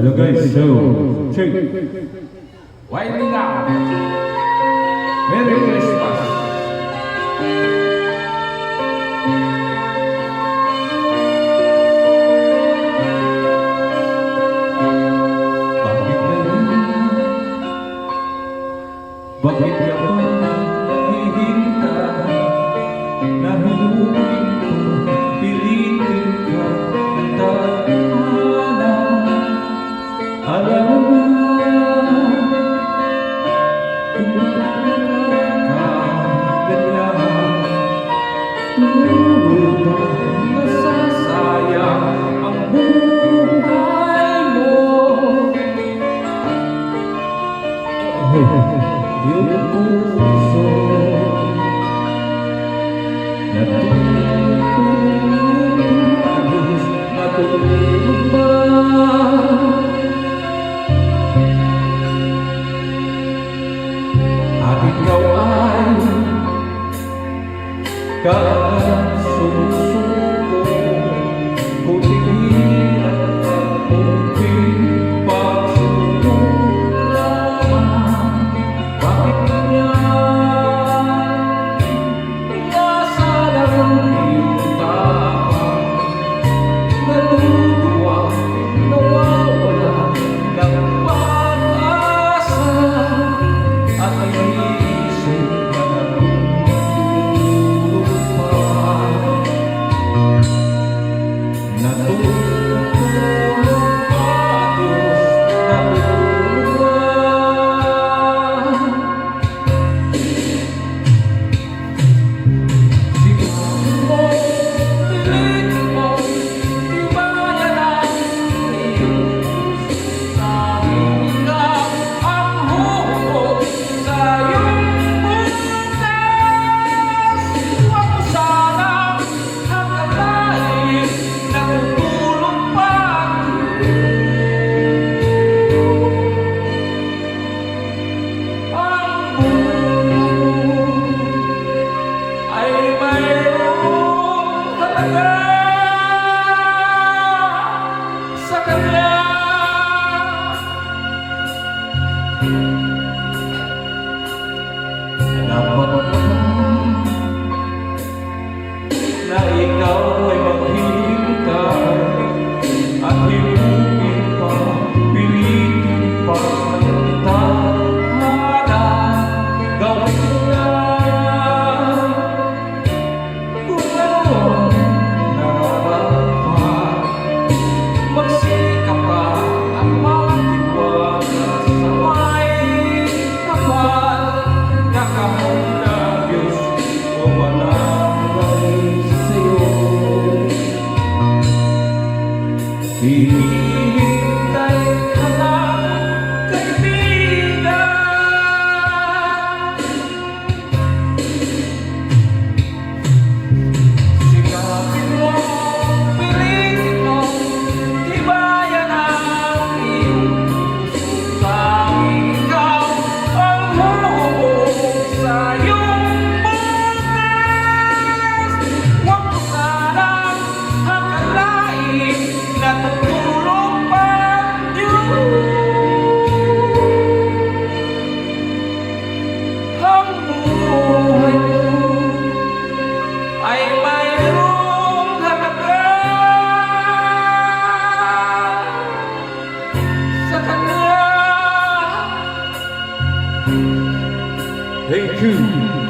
Hello guys, so check. Winding up. Merry Christmas. Bakit ka ba naghihintay? Nahulugin ko, pilitin ka ng tadhana. Alam mo na kung bakit ka ganyan. Tulutang nasasayang ang buhay mo. Yung puso natutulog ba? At ikaw ay sumusuko, kunting at kunting pagsulong lamang. Bakit ganyan? Nasa lang iyong tama, natutuwa, nawawala ng pag-asa, at iniisip ka na tutulog pa. Natutulog pa, Diyos, natutulog pa. Siguro mo, pilitin mo, tibayan ang iyong puso. Tanging ikaw ang huhubog sa iyong bukas. Huwag mo sanang akalain na tutulog pa ang buhay mo ay mayroong halaga sa Kanya. Dapat ba na ikaw ay maghihintay at hinugin pa, pilitin pa ng tadhana? Gawin mo yan kung ano nararamdaman. Magsikap ka at magtiwala sa may kapal. Nakamot ng Diyos o manalay sa'yo. Hinihintay ka lang, kaibigan. Sikapin mo, pilitin mo, tibayan ang iyong puso. Tanging ikaw ang huhubog sa iyong bukas. Huwag mo sanang akalain na tutulog pa ang Diyos. Ang buhay mo ay mayroong halaga sa Kanya. Thank you.